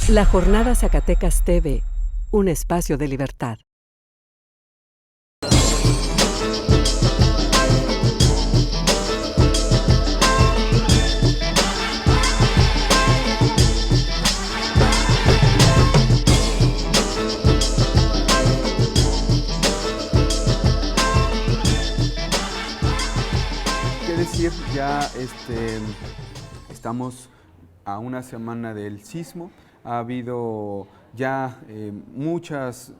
La Jornada Zacatecas TV, un espacio de libertad. ¿Qué decir? Ya estamos a una semana del sismo. Ha habido ya muchas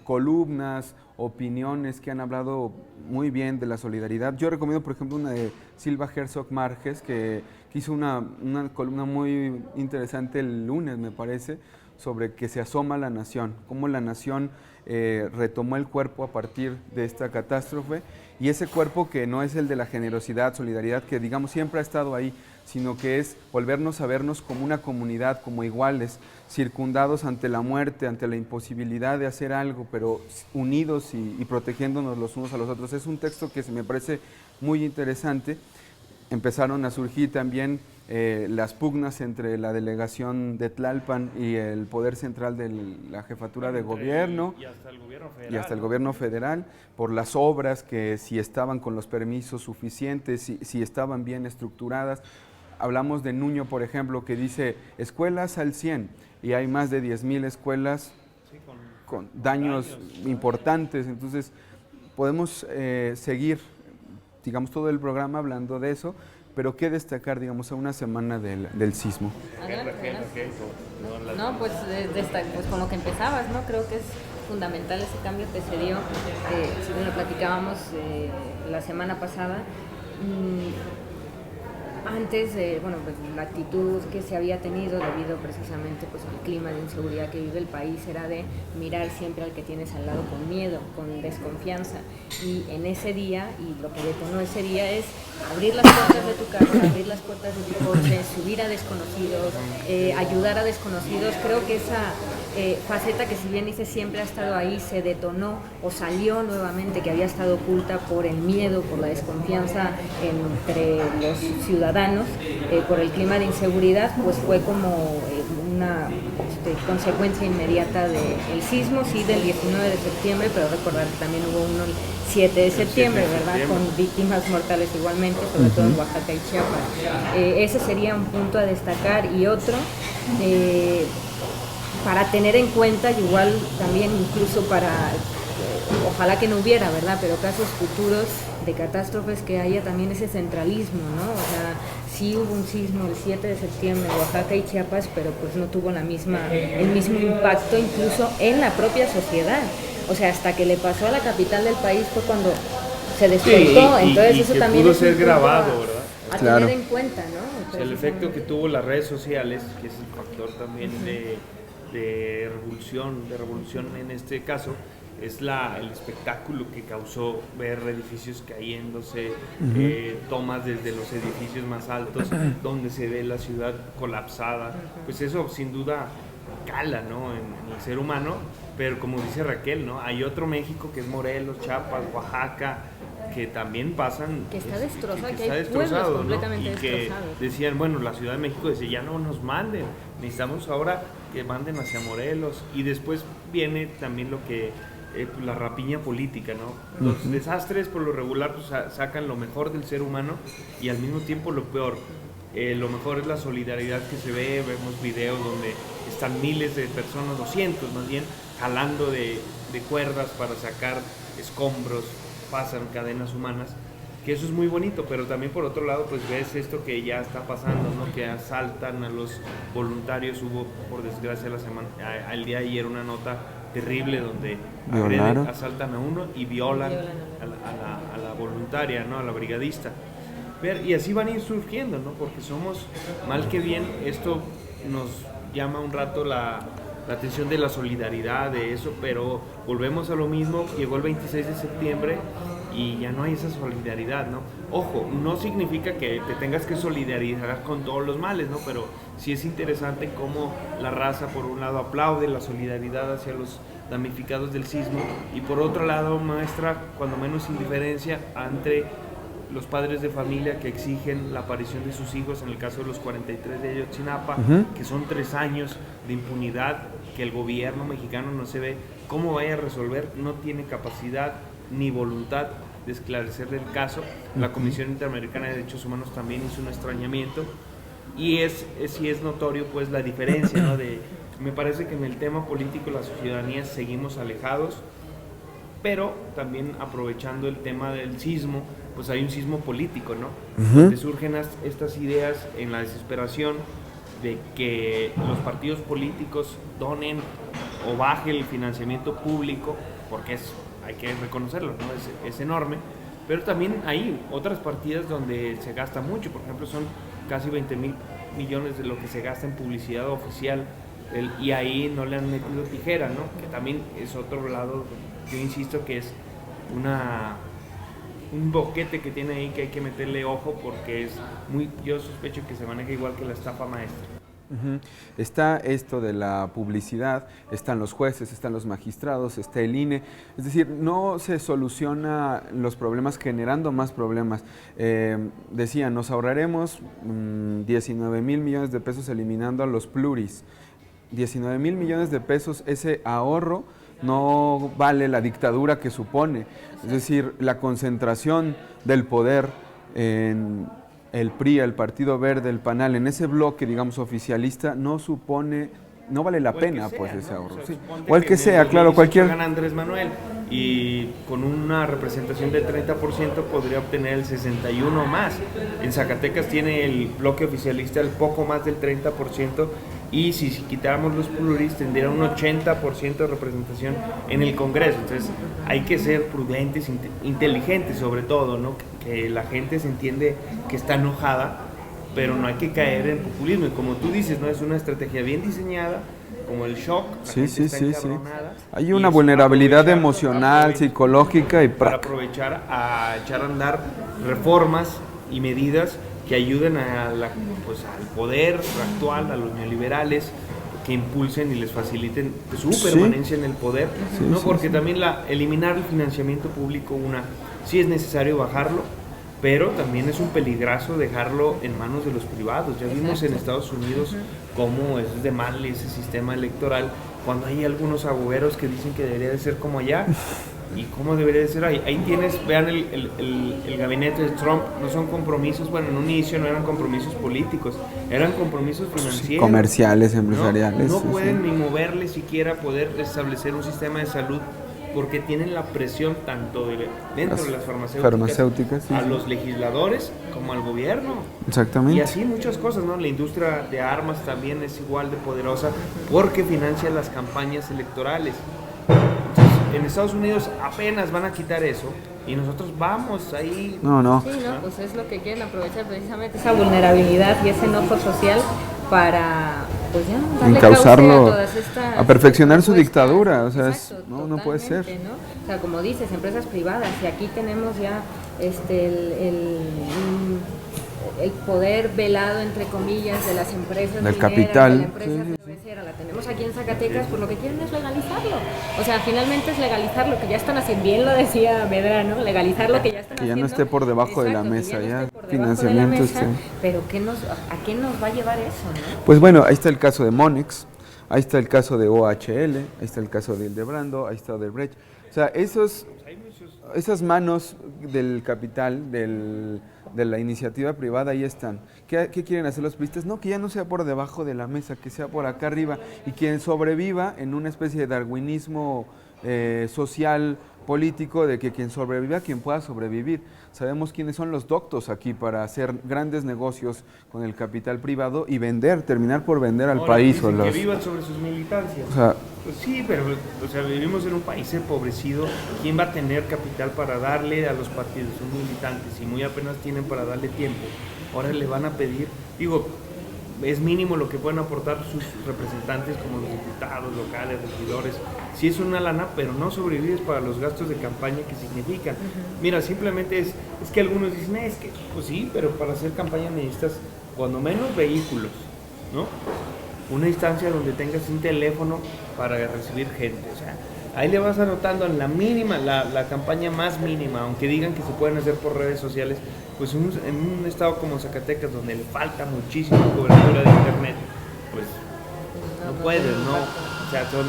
columnas, opiniones que han hablado muy bien de la solidaridad. Yo recomiendo, por ejemplo, una de Silva Herzog Márquez, que hizo una columna muy interesante el lunes, me parece, sobre que se asoma la nación, cómo la nación retomó el cuerpo a partir de esta catástrofe, y ese cuerpo que no es el de la generosidad, solidaridad, que digamos siempre ha estado ahí, sino que es volvernos a vernos como una comunidad, como iguales, circundados ante la muerte, ante la imposibilidad de hacer algo, pero unidos y protegiéndonos los unos a los otros. Es un texto que se me parece muy interesante. Empezaron a surgir también las pugnas entre la delegación de Tlalpan y el poder central de la jefatura de gobierno y hasta el gobierno federal, y hasta el gobierno federal, por las obras, que si estaban con los permisos suficientes, si estaban bien estructuradas. Hablamos de Nuño, por ejemplo, que dice escuelas al 100, y hay más de 10,000 escuelas con daños importantes. Entonces podemos seguir, digamos, todo el programa hablando de eso, pero qué destacar, digamos, a una semana del sismo. No, pues con lo que empezabas, ¿no? Creo que es fundamental ese cambio que se dio, si lo platicábamos la semana pasada. Antes, pues la actitud que se había tenido debido precisamente pues al clima de inseguridad que vive el país era de mirar siempre al que tienes al lado con miedo, con desconfianza, y en ese día, y lo que detonó ese día es abrir las puertas de tu casa, abrir las puertas de tu coche, subir a desconocidos, ayudar a desconocidos. Creo que esa faceta, que si bien dice siempre ha estado ahí, se detonó o salió nuevamente, que había estado oculta por el miedo, por la desconfianza entre los ciudadanos, por el clima de inseguridad, pues fue como una consecuencia inmediata del sismo, sí, del 19 de septiembre, pero recordar que también hubo uno el 7 de septiembre, ¿verdad? Con víctimas mortales igualmente, sobre todo en Oaxaca y Chiapas. Ese sería un punto a destacar, y otro para tener en cuenta, igual también incluso para, ojalá que no hubiera, ¿verdad?, pero casos futuros de catástrofes, que haya también ese centralismo, ¿no? O sea, sí hubo un sismo el 7 de septiembre en Oaxaca y Chiapas, pero pues no tuvo el mismo impacto incluso en la propia sociedad. O sea, hasta que le pasó a la capital del país fue cuando se despertó. Entonces eso también pudo es ser grabado, ¿verdad? A Claro. tener en cuenta, ¿no? O sea, el efecto que tuvo las redes sociales, que es el factor también de revolución en este caso, es el espectáculo que causó ver edificios cayéndose, tomas desde los edificios más altos, donde se ve la ciudad colapsada. Pues eso sin duda cala, ¿no?, en el ser humano, pero como dice Raquel, ¿no?, hay otro México que es Morelos, Chiapas, Oaxaca, que también pasan, que está destrozado, que está hay pueblos destrozado, ¿no? completamente Y que destrozados. decían, bueno, la Ciudad de México dice, ya no nos manden, necesitamos ahora que manden hacia Morelos. Y después viene también lo que la rapiña política, ¿no? Los desastres por lo regular pues, sacan lo mejor del ser humano, y al mismo tiempo lo peor. Lo mejor es la solidaridad que se ve. Vemos videos donde están miles de personas, 200 más bien, jalando de cuerdas para sacar escombros, pasan cadenas humanas, que eso es muy bonito. Pero también por otro lado pues ves esto que ya está pasando, ¿no?, que asaltan a los voluntarios. Hubo, por desgracia, al día de ayer una nota terrible donde asaltan a uno y violan a la voluntaria, ¿no?, a la brigadista. Y así van a ir surgiendo, ¿no?, porque somos, mal que bien, esto nos llama un rato la atención de la solidaridad, de eso, pero volvemos a lo mismo. Llegó el 26 de septiembre y ya no hay esa solidaridad, ¿no? Ojo, no significa que te tengas que solidarizar con todos los males, ¿no? Pero sí es interesante cómo la raza, por un lado, aplaude la solidaridad hacia los damnificados del sismo, y por otro lado muestra cuando menos indiferencia ante los padres de familia que exigen la aparición de sus hijos, en el caso de los 43 de Ayotzinapa, que son 3 años de impunidad, que el gobierno mexicano no se ve cómo vaya a resolver, no tiene capacidad ni voluntad de esclarecer el caso. La Comisión Interamericana de Derechos Humanos también hizo un extrañamiento, y sí es notorio pues la diferencia, ¿no? Me parece que en el tema político la ciudadanía seguimos alejados, pero también aprovechando el tema del sismo, pues hay un sismo político, ¿no? Donde surgen estas ideas en la desesperación de que los partidos políticos donen o baje el financiamiento público, porque hay que reconocerlo, ¿no? Es enorme, pero también hay otras partidas donde se gasta mucho. Por ejemplo, son casi 20,000 millones de lo que se gasta en publicidad oficial, y ahí no le han metido tijera, ¿no? Que también es otro lado, yo insisto que es un boquete que tiene ahí que hay que meterle ojo, porque yo sospecho que se maneja igual que la estafa maestra. Está esto de la publicidad, están los jueces, están los magistrados, está el INE, es decir, no se soluciona los problemas generando más problemas. Decían, nos ahorraremos 19,000 millones de pesos eliminando a los pluris. 19,000 millones de pesos, ese ahorro no vale la dictadura que supone, es decir, la concentración del poder en el PRI, el Partido Verde, el PANAL, en ese bloque, digamos, oficialista, no vale la pena, sea, pues, ese ahorro. O sea, sí. O el que sea, claro, cualquier... Gana Andrés Manuel, y con una representación del 30% podría obtener el 61% más. En Zacatecas tiene el bloque oficialista el poco más del 30%, y si quitáramos los pluris tendría un 80% de representación en el Congreso. Entonces hay que ser prudentes, inteligentes sobre todo, ¿no? Que la gente se entiende que está enojada, pero no hay que caer en populismo, y como tú dices, ¿no? Es una estrategia bien diseñada, como el shock. Sí. Hay una vulnerabilidad emocional, psicológica y para aprovechar a echar a andar reformas y medidas que ayuden al poder actual, a los neoliberales, que impulsen y les faciliten su permanencia en el poder, ¿no? Porque también eliminar el financiamiento público, sí es necesario bajarlo, pero también es un peligrazo dejarlo en manos de los privados. Ya vimos en Estados Unidos cómo es de mal ese sistema electoral, cuando hay algunos agujeros que dicen que debería de ser como allá. ¿Y cómo debería de ser ahí? Ahí vean el gabinete de Trump, no son compromisos, bueno, en un inicio no eran compromisos políticos, eran compromisos financieros. Comerciales, empresariales. No pueden ni moverle siquiera poder establecer un sistema de salud, porque tienen la presión tanto dentro de las farmacéuticas a los legisladores como al gobierno. Exactamente. Y así muchas cosas, ¿no? La industria de armas también es igual de poderosa, porque financia las campañas electorales. En Estados Unidos apenas van a quitar eso, y nosotros vamos ahí. No. Sí, pues es lo que quieren aprovechar, precisamente esa vulnerabilidad y ese enojo social para, pues ya, darle encauzarlo, a perfeccionar su dictadura. O sea, exacto, no puede ser, ¿no? O sea, como dices, empresas privadas, y aquí tenemos ya el poder velado, entre comillas, de las empresas del mineras, capital, de la empresa cervecera. La tenemos aquí en Zacatecas, pues lo que quieren es legalizarlo. O sea, finalmente es legalizar lo que ya están haciendo, bien lo decía Medrano, legalizar lo que ya están haciendo. Que ya no esté por debajo de la mesa, ya financiamiento. Pero ¿a qué nos va a llevar eso, no? Pues bueno, ahí está el caso de Monex, ahí está el caso de OHL, ahí está el caso de Hildebrando, ahí está Odebrecht. O sea, esas manos del capital, de la iniciativa privada, ahí están. ¿Qué quieren hacer los priistas? No, que ya no sea por debajo de la mesa, que sea por acá arriba, y quien sobreviva en una especie de darwinismo social, político, de que quien sobreviva, quien pueda sobrevivir. Sabemos quiénes son los doctos aquí para hacer grandes negocios con el capital privado y terminar por vender al país. Que vivan sobre sus militancias. O sea, pues sí, pero vivimos en un país empobrecido. ¿Quién va a tener capital para darle a los partidos? Son militantes y muy apenas tienen para darle tiempo. Ahora le van a pedir, es mínimo lo que pueden aportar sus representantes, como los diputados locales, regidores. Sí es una lana, pero no sobrevives para los gastos de campaña que significan. Mira, simplemente es que algunos dicen, pues sí, pero para hacer campaña necesitas cuando menos vehículos, ¿no? Una instancia donde tengas un teléfono para recibir gente. O sea, Ahí le vas anotando en la mínima, la campaña más mínima, aunque digan que se pueden hacer por redes sociales, pues en un estado como Zacatecas, donde le falta muchísima cobertura de internet, pues no puedes, ¿no? O sea, son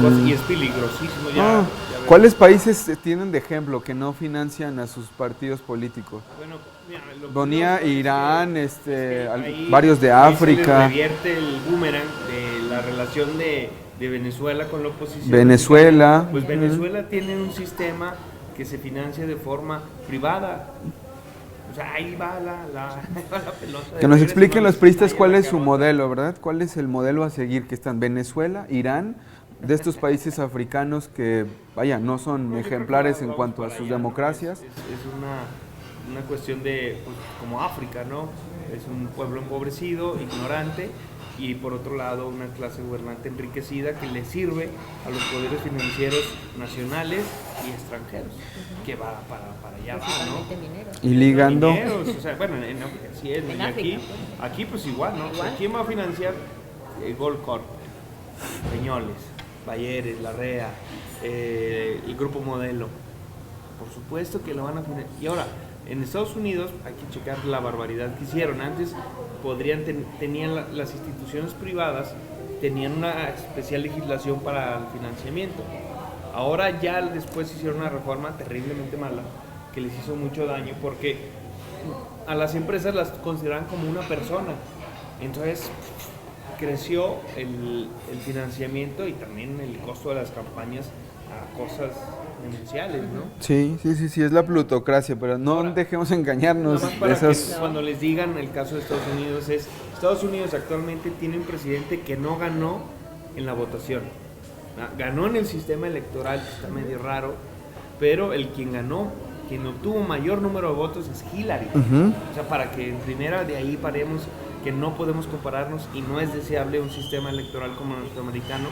cosas, y es peligrosísimo ya. ¿Cuáles países tienen de ejemplo que no financian a sus partidos políticos? Bueno, mira, Ponía Irán, ahí, varios de ahí África. se les revierte el boomerang de la relación de Venezuela con la oposición. Venezuela. Pues Venezuela tiene un sistema que se financia de forma privada. O sea, ahí va la pelota. Que nos expliquen los priistas cuál es su modelo, ¿verdad? ¿Cuál es el modelo a seguir? Que están Venezuela, Irán, de estos países africanos que, vaya, no son ejemplares en cuanto a sus democracias. Es una cuestión de, pues, como África, ¿no? Es un pueblo empobrecido, ignorante, y por otro lado una clase gobernante enriquecida que le sirve a los poderes financieros nacionales y extranjeros, que va para allá, ¿no? Y ligando. Mineros, o sea, bueno, en África sí es, y aquí pues igual, ¿no? O sea, ¿quién va a financiar Gold Corp? Peñoles, Bayeres, Larrea, el Grupo Modelo. Por supuesto que lo van a financiar. Y ahora, en Estados Unidos hay que checar la barbaridad que hicieron. Antes tenían las instituciones privadas, tenían una especial legislación para el financiamiento. Ahora ya después hicieron una reforma terriblemente mala que les hizo mucho daño porque a las empresas las consideran como una persona. Entonces creció el financiamiento y también el costo de las campañas a cosas demenciales, ¿no? Sí, es la plutocracia, pero no ahora, dejemos engañarnos. Nada más para que cuando les digan el caso de Estados Unidos Estados Unidos actualmente tiene un presidente que no ganó en la votación. Ganó en el sistema electoral, que está medio raro, pero quien obtuvo mayor número de votos es Hillary. O sea, para que en primera de ahí paremos que no podemos compararnos y no es deseable un sistema electoral como el norteamericano.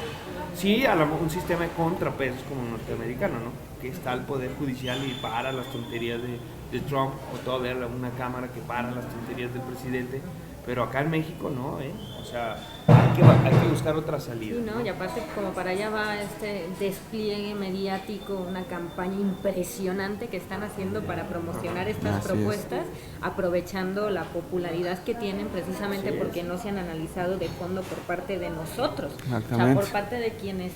Sí, un sistema de contrapesos como el norteamericano, ¿no? Que está el poder judicial y para las tonterías de Trump, o todavía una cámara que para las tonterías del presidente. Pero acá en México no, o sea, hay que buscar otra salida. Sí, ¿no? Y aparte como para allá va este despliegue mediático, una campaña impresionante que están haciendo para promocionar estas propuestas, aprovechando la popularidad que tienen precisamente porque no se han analizado de fondo por parte de nosotros, o sea, por parte de quienes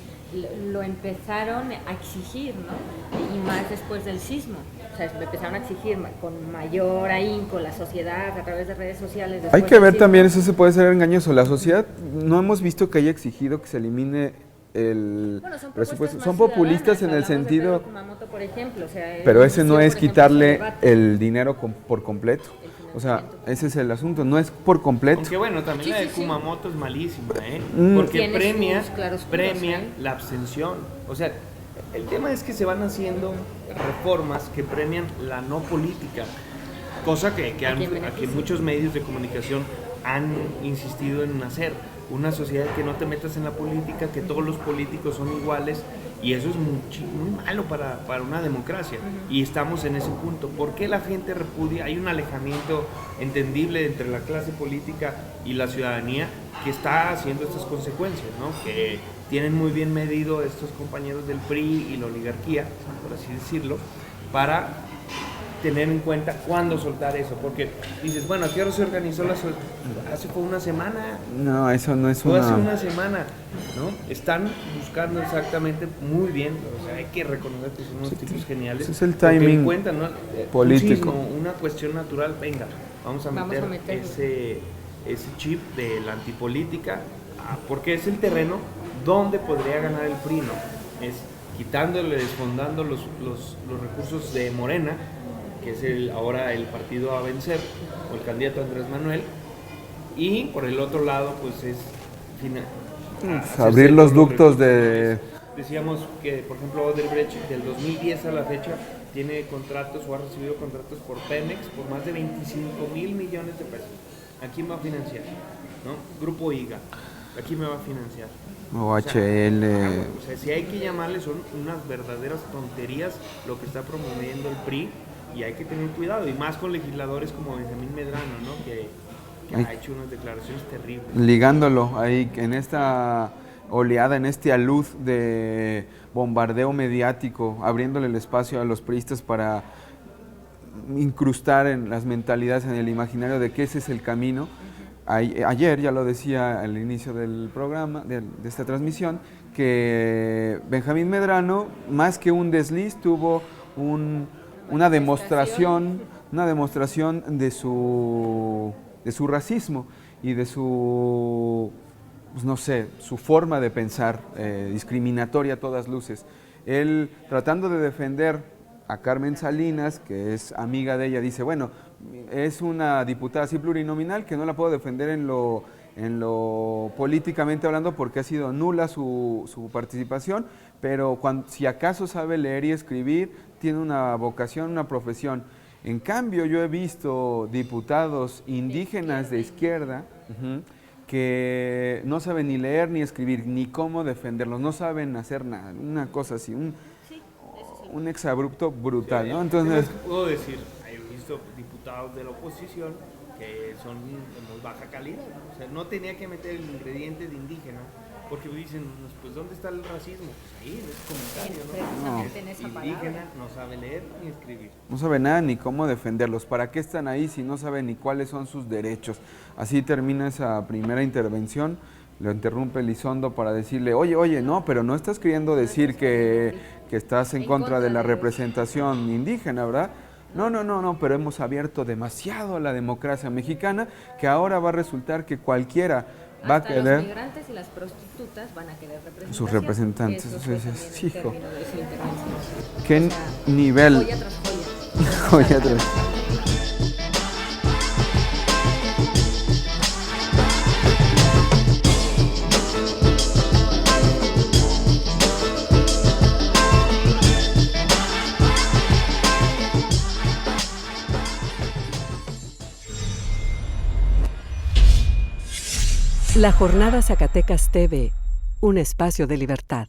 lo empezaron a exigir, ¿no? Y más después del sismo. O sea, empezaron a exigir con mayor ahínco la sociedad a través de redes sociales. Hay que ver también, eso se puede ser engañoso. La sociedad no hemos visto que haya exigido que se elimine el presupuesto. Son populistas en el sentido... Kumamoto, por ejemplo, o sea, pero ese no es quitarle el dinero por completo. O sea, ese es el asunto, no es por completo. Aunque bueno, también la de Kumamoto es malísima, porque premia la abstención. O sea, el tema es que se van haciendo reformas que premian la no política, cosa que muchos medios de comunicación han insistido en hacer. Una sociedad que no te metas en la política, que todos los políticos son iguales, y eso es muy malo para una democracia. Y estamos en ese punto. ¿Por qué la gente repudia? Hay un alejamiento entendible entre la clase política y la ciudadanía que está haciendo estas consecuencias, ¿no? Que tienen muy bien medido estos compañeros del PRI y la oligarquía, por así decirlo, para tener en cuenta cuándo soltar eso, porque dices, bueno, ¿a qué hora se organizó hace una semana? No, eso no es hace una semana, ¿no? Están buscando exactamente muy bien, o sea, hay que reconocer que son unos tipos geniales. Ese es el timing en cuenta, ¿no? político. Un sismo, una cuestión natural, venga, vamos a meter ese chip de la antipolítica, porque es el terreno donde podría ganar el PRI, ¿no? Es quitándole, desfondando los recursos de Morena, que es ahora el partido a vencer, o el candidato Andrés Manuel, y por el otro lado, pues es abrir los ductos de... Decíamos que, por ejemplo, Odebrecht, del 2010 a la fecha, tiene contratos o ha recibido contratos por Pemex por más de 25,000 millones de pesos. ¿A quién va a financiar? ¿No? Grupo IGA, ¿a quién me va a financiar? OHL. O sea, si hay que llamarle, son unas verdaderas tonterías lo que está promoviendo el PRI, y hay que tener cuidado, y más con legisladores como Benjamín Medrano, ¿no? que ha hecho unas declaraciones terribles. Ligándolo ahí en esta oleada, en este alud de bombardeo mediático, abriéndole el espacio a los priistas para incrustar en las mentalidades, en el imaginario de que ese es el camino. Ayer, ya lo decía al inicio del programa, de esta transmisión, que Benjamín Medrano, más que un desliz, tuvo una demostración de su racismo y de su, pues no sé, su forma de pensar discriminatoria a todas luces. Él, tratando de defender a Carmen Salinas, que es amiga de ella, dice, bueno, es una diputada así plurinominal que no la puedo defender en lo políticamente hablando porque ha sido nula su participación, pero si acaso sabe leer y escribir, tiene una vocación, una profesión. En cambio, yo he visto diputados indígenas de izquierda que no saben ni leer ni escribir, ni cómo defenderlos, no saben hacer nada, una cosa así, un exabrupto brutal, ¿no? Entonces, puedo decir, he visto diputados de la oposición que son de muy baja calidad, ¿no? O sea, no tenía que meter el ingrediente de indígena, porque dicen, pues ¿dónde está el racismo? Pues ahí, en ese comentario, ¿no? Precisamente en esa Indígena palabra. no sabe leer ni escribir. no sabe nada ni cómo defenderlos. ¿Para qué están ahí si no saben ni cuáles son sus derechos? Así termina esa primera intervención. Lo interrumpe Elizondo para decirle, oye, no, pero no estás queriendo decir que estás en contra de la representación indígena, ¿verdad? No, pero hemos abierto demasiado a la democracia mexicana que ahora va a resultar que cualquiera va a querer... Los migrantes y las prostitutas van a querer representación. Sus representantes. Eso fue Entonces, también el hijo, término de su intervención. ¿qué O sea, nivel? Joya tras joya. Joya tras- La Jornada Zacatecas TV, un espacio de libertad.